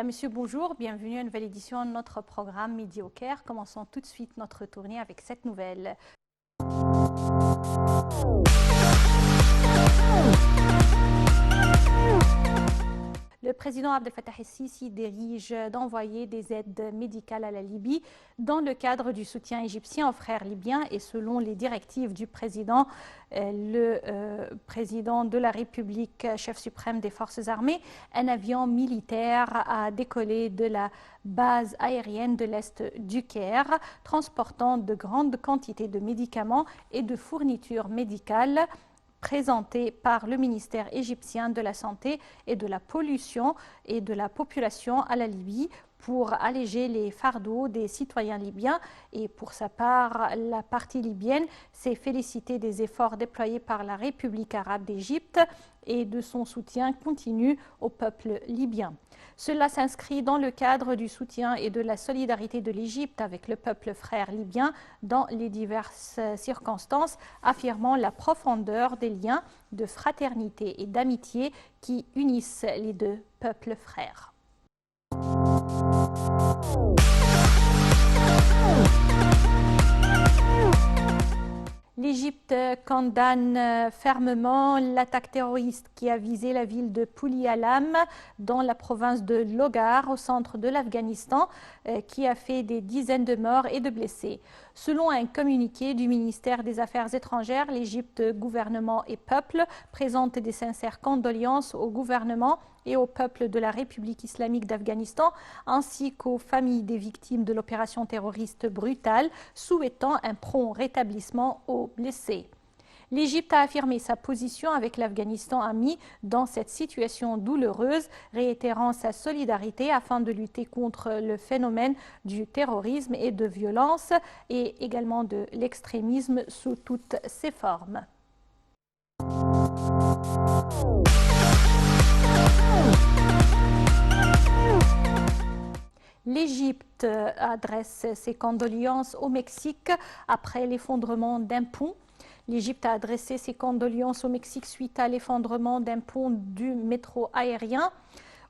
Mesdames, Messieurs, bonjour. Bienvenue à une nouvelle édition de notre programme Midi au Caire. Commençons tout de suite notre tournée avec cette nouvelle. Le président Abdel Fattah el-Sisi dirige d'envoyer des aides médicales à la Libye dans le cadre du soutien égyptien aux frères libyens et selon les directives du président, le président de la République, chef suprême des forces armées, un avion militaire a décollé de la base aérienne de l'Est du Caire, transportant de grandes quantités de médicaments et de fournitures médicales présenté par le ministère égyptien de la Santé et de la Pollution et de la Population à la Libye pour alléger les fardeaux des citoyens libyens. Et pour sa part, la partie libyenne s'est félicitée des efforts déployés par la République arabe d'Égypte et de son soutien continu au peuple libyen. Cela s'inscrit dans le cadre du soutien et de la solidarité de l'Égypte avec le peuple frère libyen dans les diverses circonstances, affirmant la profondeur des liens de fraternité et d'amitié qui unissent les deux peuples frères. L'Égypte condamne fermement l'attaque terroriste qui a visé la ville de Poulialam dans la province de Logar au centre de l'Afghanistan qui a fait des dizaines de morts et de blessés. Selon un communiqué du ministère des Affaires étrangères, l'Égypte, gouvernement et peuple présentent des sincères condoléances au gouvernement et au peuple de la République islamique d'Afghanistan, ainsi qu'aux familles des victimes de l'opération terroriste brutale, souhaitant un prompt rétablissement aux blessés. L'Égypte a affirmé sa position avec l'Afghanistan ami dans cette situation douloureuse, réitérant sa solidarité afin de lutter contre le phénomène du terrorisme et de violence et également de l'extrémisme sous toutes ses formes. L'Égypte adresse ses condoléances au Mexique après l'effondrement d'un pont. L'Égypte a adressé ses condoléances au Mexique suite à l'effondrement d'un pont du métro aérien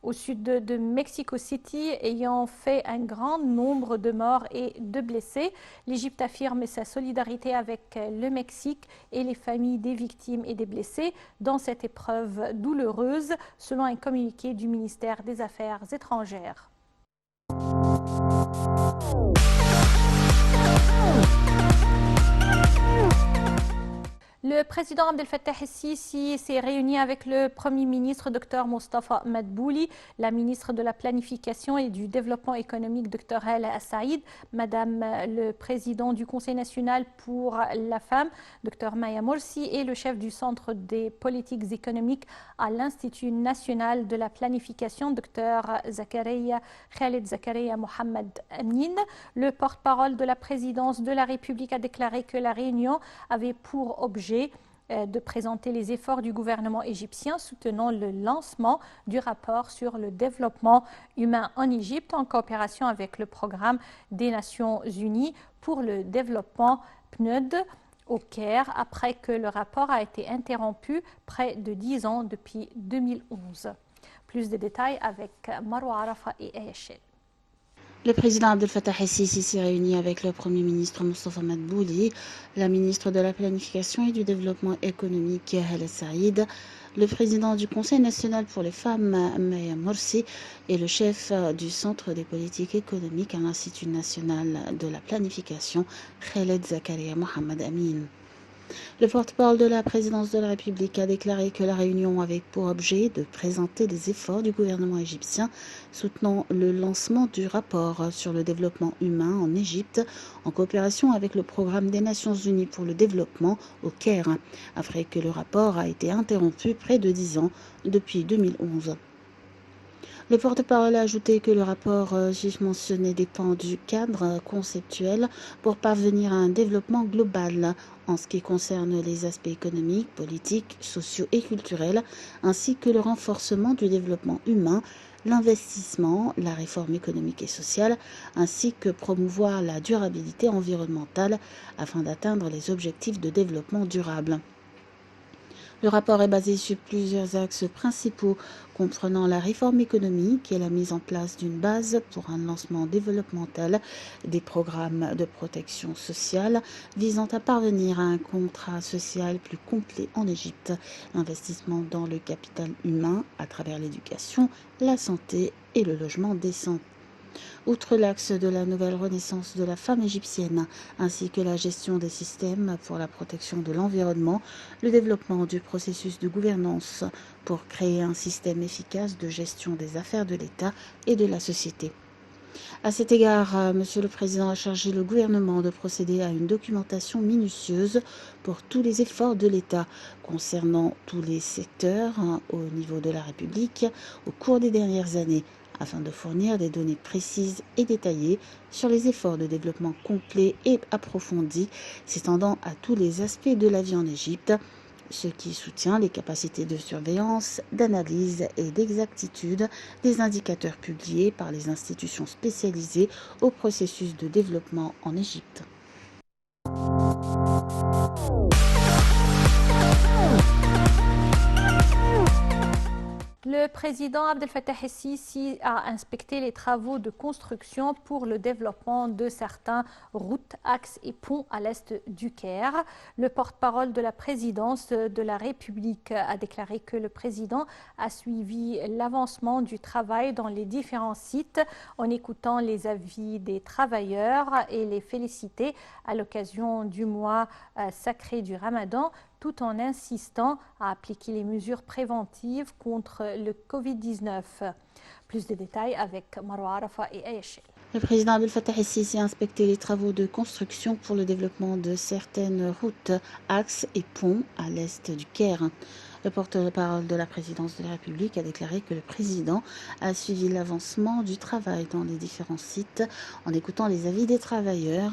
au sud de Mexico City, ayant fait un grand nombre de morts et de blessés. L'Égypte affirme sa solidarité avec le Mexique et les familles des victimes et des blessés dans cette épreuve douloureuse, selon un communiqué du ministère des Affaires étrangères. Le président Abdel Fattah el-Sisi s'est réuni avec le Premier ministre Dr Mostafa Madbouli, la ministre de la Planification et du Développement économique Dr Hala Saïd, Madame le président du Conseil national pour la femme Dr Maya Morsi et le chef du Centre des politiques économiques à l'Institut national de la planification Dr Khaled Zakaria Mohamed Amin. Le porte-parole de la présidence de la République a déclaré que la réunion avait pour objet de présenter les efforts du gouvernement égyptien soutenant le lancement du rapport sur le développement humain en Égypte en coopération avec le programme des Nations Unies pour le développement PNUD au Caire après que le rapport a été interrompu près de 10 ans depuis 2011. Plus de détails avec Marwa Arafa et Ayachel. Le président Abdel Fattah el-Sisi s'est réuni avec le Premier ministre Mostafa Madbouli, la ministre de la Planification et du Développement économique Hala Saïd, le président du Conseil national pour les femmes Maya Morsi et le chef du Centre des politiques économiques à l'Institut national de la planification Khaled Zakaria Mohamed Amin. Le porte-parole de la présidence de la République a déclaré que la réunion avait pour objet de présenter les efforts du gouvernement égyptien soutenant le lancement du rapport sur le développement humain en Égypte en coopération avec le programme des Nations Unies pour le développement au Caire, après que le rapport a été interrompu près de 10 ans depuis 2011. Le porte-parole a ajouté que le rapport mentionné dépend du cadre conceptuel pour parvenir à un développement global en ce qui concerne les aspects économiques, politiques, sociaux et culturels, ainsi que le renforcement du développement humain, l'investissement, la réforme économique et sociale, ainsi que promouvoir la durabilité environnementale afin d'atteindre les objectifs de développement durable. Le rapport est basé sur plusieurs axes principaux comprenant la réforme économique et la mise en place d'une base pour un lancement développemental, des programmes de protection sociale visant à parvenir à un contrat social plus complet en Égypte, investissement dans le capital humain à travers l'éducation, la santé et le logement décent. Outre l'axe de la nouvelle renaissance de la femme égyptienne, ainsi que la gestion des systèmes pour la protection de l'environnement, le développement du processus de gouvernance pour créer un système efficace de gestion des affaires de l'État et de la société. À cet égard, Monsieur le Président a chargé le gouvernement de procéder à une documentation minutieuse pour tous les efforts de l'État concernant tous les secteurs au niveau de la République au cours des dernières années, afin de fournir des données précises et détaillées sur les efforts de développement complets et approfondis s'étendant à tous les aspects de la vie en Égypte, ce qui soutient les capacités de surveillance, d'analyse et d'exactitude des indicateurs publiés par les institutions spécialisées au processus de développement en Égypte. Le président Abdel Fattah el-Sisi a inspecté les travaux de construction pour le développement de certains routes, axes et ponts à l'est du Caire. Le porte-parole de la présidence de la République a déclaré que le président a suivi l'avancement du travail dans les différents sites en écoutant les avis des travailleurs et les féliciter à l'occasion du mois sacré du Ramadan, tout en insistant à appliquer les mesures préventives contre le Covid-19. Plus de détails avec Marwa Arafa et Ayachel. Le président Abdel Fattah el-Sisi a inspecté les travaux de construction pour le développement de certaines routes, axes et ponts à l'est du Caire. Le porte-parole de la présidence de la République a déclaré que le président a suivi l'avancement du travail dans les différents sites en écoutant les avis des travailleurs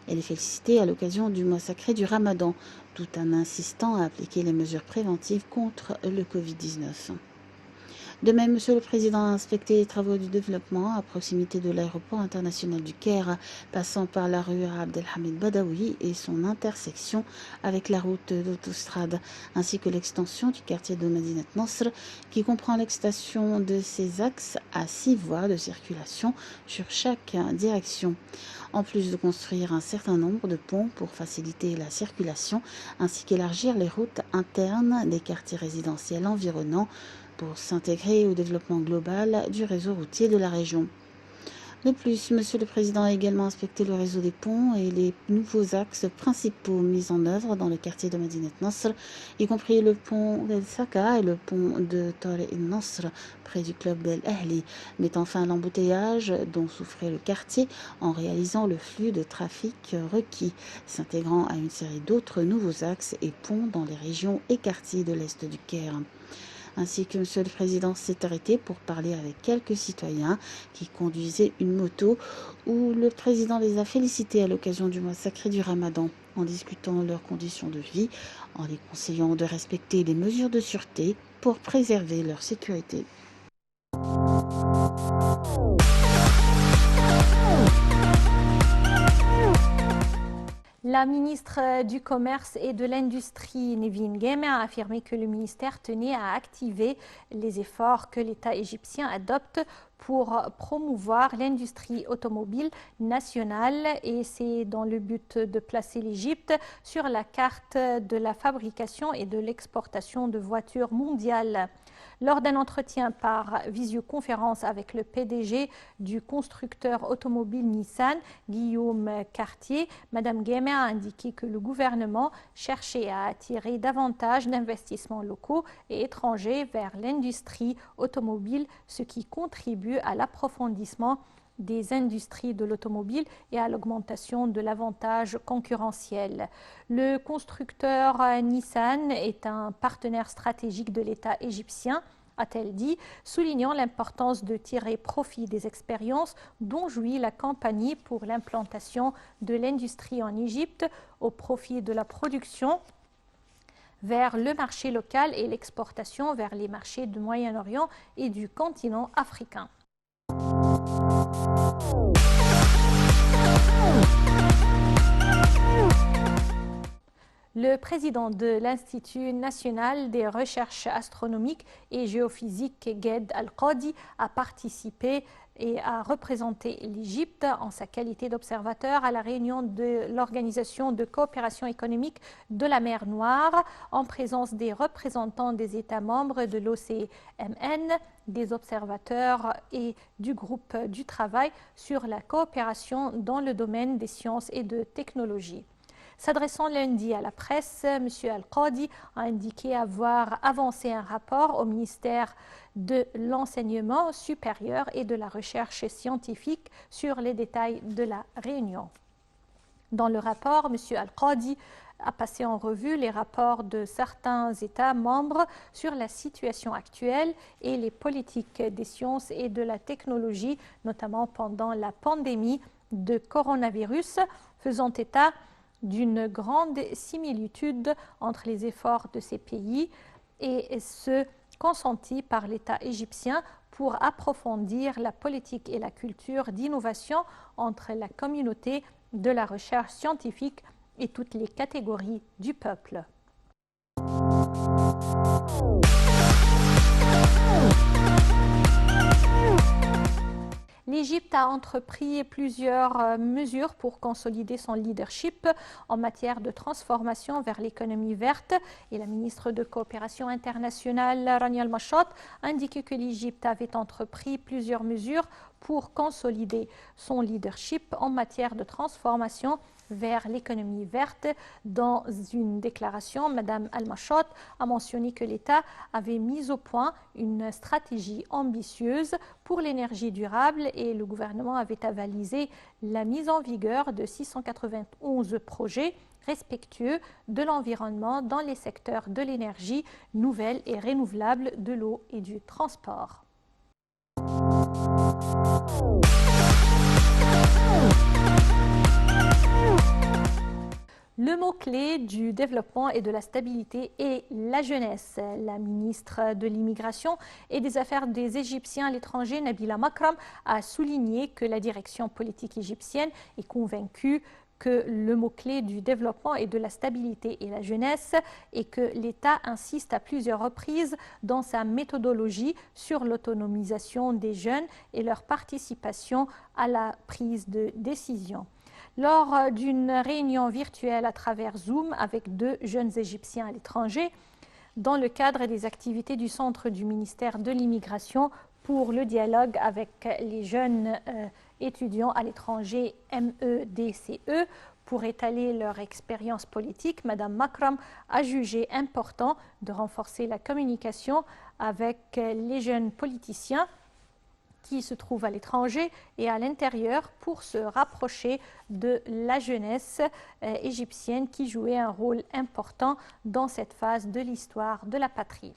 et les féliciter à l'occasion du mois sacré du Ramadan, tout en insistant à appliquer les mesures préventives contre le Covid-19. De même, Monsieur le Président a inspecté les travaux du développement à proximité de l'aéroport international du Caire, passant par la rue Abdelhamid Badawi et son intersection avec la route d'autostrade, ainsi que l'extension du quartier de Madinat Nasr, qui comprend l'extension de ses axes à 6 voies de circulation sur chaque direction. En plus de construire un certain nombre de ponts pour faciliter la circulation, ainsi qu'élargir les routes internes des quartiers résidentiels environnants, pour s'intégrer au développement global du réseau routier de la région. De plus, Monsieur le Président a également inspecté le réseau des ponts et les nouveaux axes principaux mis en œuvre dans le quartier de Madinat Nasr, y compris le pont El Saka et le pont de Tariq El Nasr près du club El Ahli, mettant fin à l'embouteillage dont souffrait le quartier en réalisant le flux de trafic requis, s'intégrant à une série d'autres nouveaux axes et ponts dans les régions et quartiers de l'Est du Caire. Ainsi que Monsieur le Président s'est arrêté pour parler avec quelques citoyens qui conduisaient une moto, où le Président les a félicités à l'occasion du mois sacré du Ramadan, en discutant leurs conditions de vie, en les conseillant de respecter les mesures de sûreté pour préserver leur sécurité. La ministre du Commerce et de l'Industrie, Nevin Guémé, a affirmé que le ministère tenait à activer les efforts que l'État égyptien adopte pour promouvoir l'industrie automobile nationale, et c'est dans le but de placer l'Égypte sur la carte de la fabrication et de l'exportation de voitures mondiales. Lors d'un entretien par visioconférence avec le PDG du constructeur automobile Nissan, Guillaume Cartier, Mme Guémé a indiqué que le gouvernement cherchait à attirer davantage d'investissements locaux et étrangers vers l'industrie automobile, ce qui contribue à l'approfondissement des industries de l'automobile et à l'augmentation de l'avantage concurrentiel. Le constructeur Nissan est un partenaire stratégique de l'État égyptien, a-t-elle dit, soulignant l'importance de tirer profit des expériences dont jouit la compagnie pour l'implantation de l'industrie en Égypte au profit de la production vers le marché local et l'exportation vers les marchés du Moyen-Orient et du continent africain. Le président de l'Institut national des recherches astronomiques et géophysiques, Ghed Al-Qadi, a participé et a représenté l'Égypte en sa qualité d'observateur à la réunion de l'Organisation de coopération économique de la mer Noire, en présence des représentants des États membres de l'OCMN, des observateurs et du groupe du travail sur la coopération dans le domaine des sciences et de technologie. S'adressant lundi à la presse, M. Al-Qadi a indiqué avoir avancé un rapport au ministère de l'Enseignement supérieur et de la recherche scientifique sur les détails de la réunion. Dans le rapport, M. Al-Qadi a passé en revue les rapports de certains États membres sur la situation actuelle et les politiques des sciences et de la technologie, notamment pendant la pandémie de coronavirus, faisant état d'une grande similitude entre les efforts de ces pays et ceux consentis par l'État égyptien pour approfondir la politique et la culture d'innovation entre la communauté de la recherche scientifique et toutes les catégories du peuple. L'Égypte a entrepris plusieurs mesures pour consolider son leadership en matière de transformation vers l'économie verte et la ministre de Coopération internationale, Rania Al-Mashot, a indiqué que l'Égypte avait entrepris plusieurs mesures pour consolider son leadership en matière de transformation vers l'économie verte. Dans une déclaration, Mme Al-Mashot a mentionné que l'État avait mis au point une stratégie ambitieuse pour l'énergie durable et le gouvernement avait avalisé la mise en vigueur de 691 projets respectueux de l'environnement dans les secteurs de l'énergie nouvelle et renouvelable, de l'eau et du transport. Le mot-clé du développement et de la stabilité est la jeunesse. La ministre de l'Immigration et des Affaires des Égyptiens à l'étranger, Nabila Makram, a souligné que la direction politique égyptienne est convaincue que le mot-clé du développement et de la stabilité est la jeunesse et que l'État insiste à plusieurs reprises dans sa méthodologie sur l'autonomisation des jeunes et leur participation à la prise de décision. Lors d'une réunion virtuelle à travers Zoom avec 2 jeunes Égyptiens à l'étranger, dans le cadre des activités du Centre du ministère de l'Immigration pour le dialogue avec les jeunes étudiants à l'étranger MEDCE, pour étaler leur expérience politique, Mme Makram a jugé important de renforcer la communication avec les jeunes politiciens qui se trouvent à l'étranger et à l'intérieur pour se rapprocher de la jeunesse égyptienne qui jouait un rôle important dans cette phase de l'histoire de la patrie.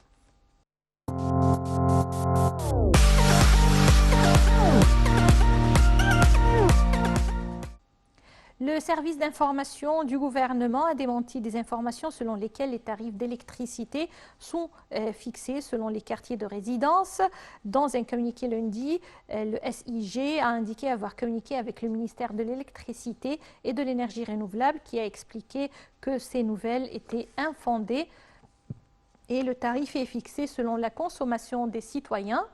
Le service d'information du gouvernement a démenti des informations selon lesquelles les tarifs d'électricité sont fixés selon les quartiers de résidence. Dans un communiqué lundi, le SIG a indiqué avoir communiqué avec le ministère de l'Électricité et de l'Énergie renouvelable qui a expliqué que ces nouvelles étaient infondées et le tarif est fixé selon la consommation des citoyens,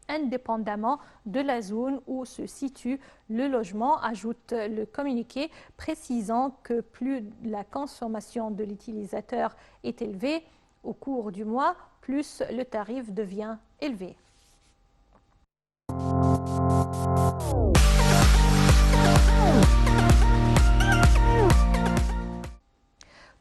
indépendamment de la zone où se situe le logement, ajoute le communiqué, précisant que plus la consommation de l'utilisateur est élevée au cours du mois, plus le tarif devient élevé.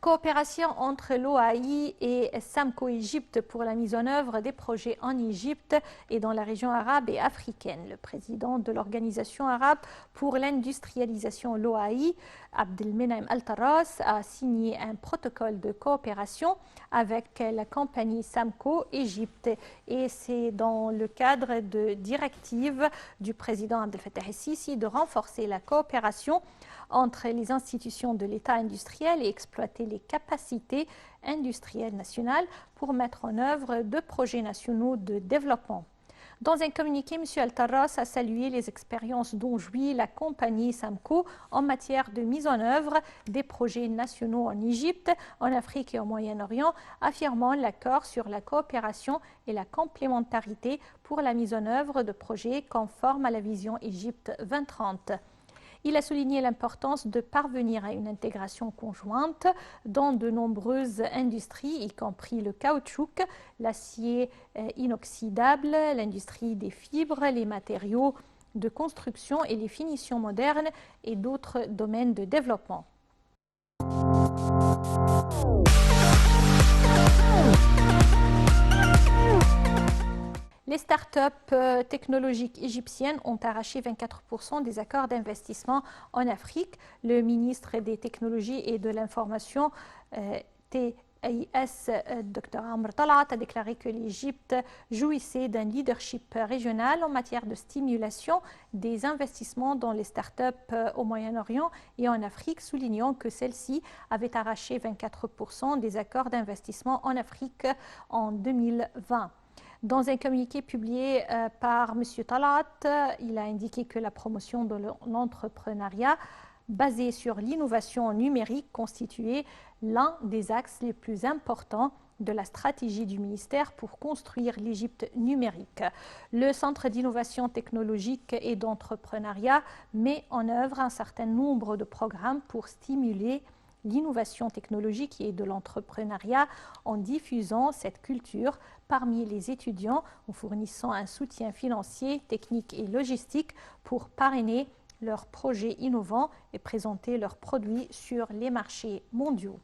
Coopération entre l'OAI et Samco Égypte pour la mise en œuvre des projets en Égypte et dans la région arabe et africaine. Le président de l'Organisation arabe pour l'industrialisation, l'OAI, Abdelmenem Al-Taras, a signé un protocole de coopération avec la compagnie Samco Égypte. Et c'est dans le cadre de directives du président Abdel Fattah el-Sisi de renforcer la coopération entre les institutions de l'État industriel et exploiter les capacités industrielles nationales pour mettre en œuvre 2 projets nationaux de développement. Dans un communiqué, M. Al-Tarras a salué les expériences dont jouit la compagnie Samco en matière de mise en œuvre des projets nationaux en Égypte, en Afrique et au Moyen-Orient, affirmant l'accord sur la coopération et la complémentarité pour la mise en œuvre de projets conformes à la vision Égypte 2030. Il a souligné l'importance de parvenir à une intégration conjointe dans de nombreuses industries, y compris le caoutchouc, l'acier inoxydable, l'industrie des fibres, les matériaux de construction et les finitions modernes et d'autres domaines de développement. Les startups technologiques égyptiennes ont arraché 24% des accords d'investissement en Afrique. Le ministre des Technologies et de l'Information, TIS, Dr Amr Talat, a déclaré que l'Égypte jouissait d'un leadership régional en matière de stimulation des investissements dans les startups au Moyen-Orient et en Afrique, soulignant que celle-ci avait arraché 24% des accords d'investissement en Afrique en 2020. Dans un communiqué publié par M. Talat, il a indiqué que la promotion de l'entrepreneuriat basé sur l'innovation numérique constituait l'un des axes les plus importants de la stratégie du ministère pour construire l'Égypte numérique. Le Centre d'innovation technologique et d'entrepreneuriat met en œuvre un certain nombre de programmes pour stimuler l'innovation technologique et de l'entrepreneuriat en diffusant cette culture parmi les étudiants, en fournissant un soutien financier, technique et logistique pour parrainer leurs projets innovants et présenter leurs produits sur les marchés mondiaux.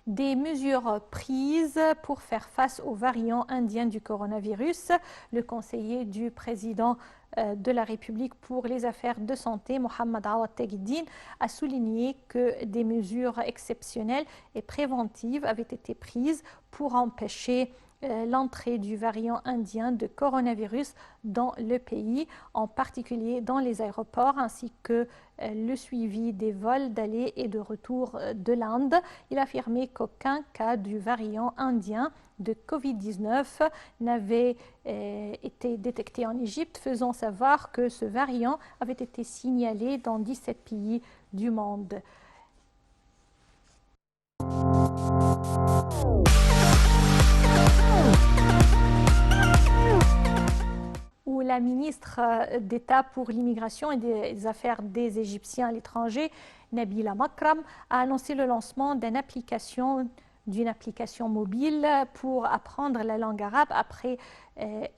Des mesures prises pour faire face aux variants indiens du coronavirus. Le conseiller du président de la République pour les affaires de santé, Mohamed Awad Teguiddine, a souligné que des mesures exceptionnelles et préventives avaient été prises pour empêcher l'entrée du variant indien de coronavirus dans le pays, en particulier dans les aéroports, ainsi que le suivi des vols d'aller et de retour de l'Inde. Il a affirmé qu'aucun cas du variant indien de Covid-19 n'avait été détecté en Égypte, faisant savoir que ce variant avait été signalé dans 17 pays du monde. Où la ministre d'État pour l'immigration et des affaires des Égyptiens à l'étranger, Nabila Makram, a annoncé le lancement d'une application mobile pour apprendre la langue arabe après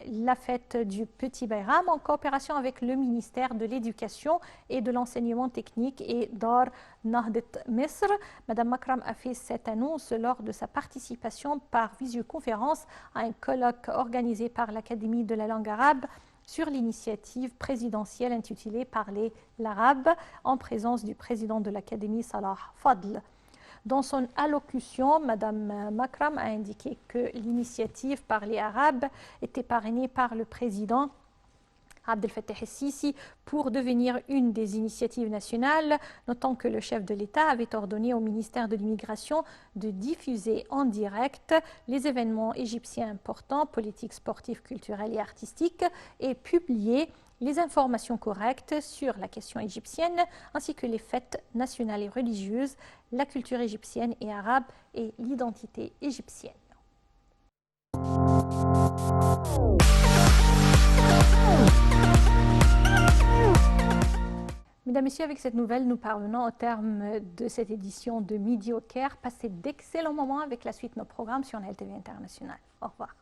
la fête du Petit Bayram, en coopération avec le ministère de l'Éducation et de l'Enseignement technique et Dar Nahdat Misr. Madame Makram a fait cette annonce lors de sa participation par visioconférence à un colloque organisé par l'Académie de la langue arabe sur l'initiative présidentielle intitulée Parler l'arabe, en présence du président de l'Académie, Salah Fadl. Dans son allocution, Mme Makram a indiqué que l'initiative Parler arabe était parrainée par le président Abdel Fattah el-Sisi pour devenir une des initiatives nationales, notant que le chef de l'État avait ordonné au ministère de l'Immigration de diffuser en direct les événements égyptiens importants, politiques, sportifs, culturels et artistiques, et publier les informations correctes sur la question égyptienne, ainsi que les fêtes nationales et religieuses, la culture égyptienne et arabe et l'identité égyptienne. Mesdames, Messieurs, avec cette nouvelle, nous parvenons au terme de cette édition de Midi au Caire. Passez d'excellents moments avec la suite de nos programmes sur NLTV International. Au revoir.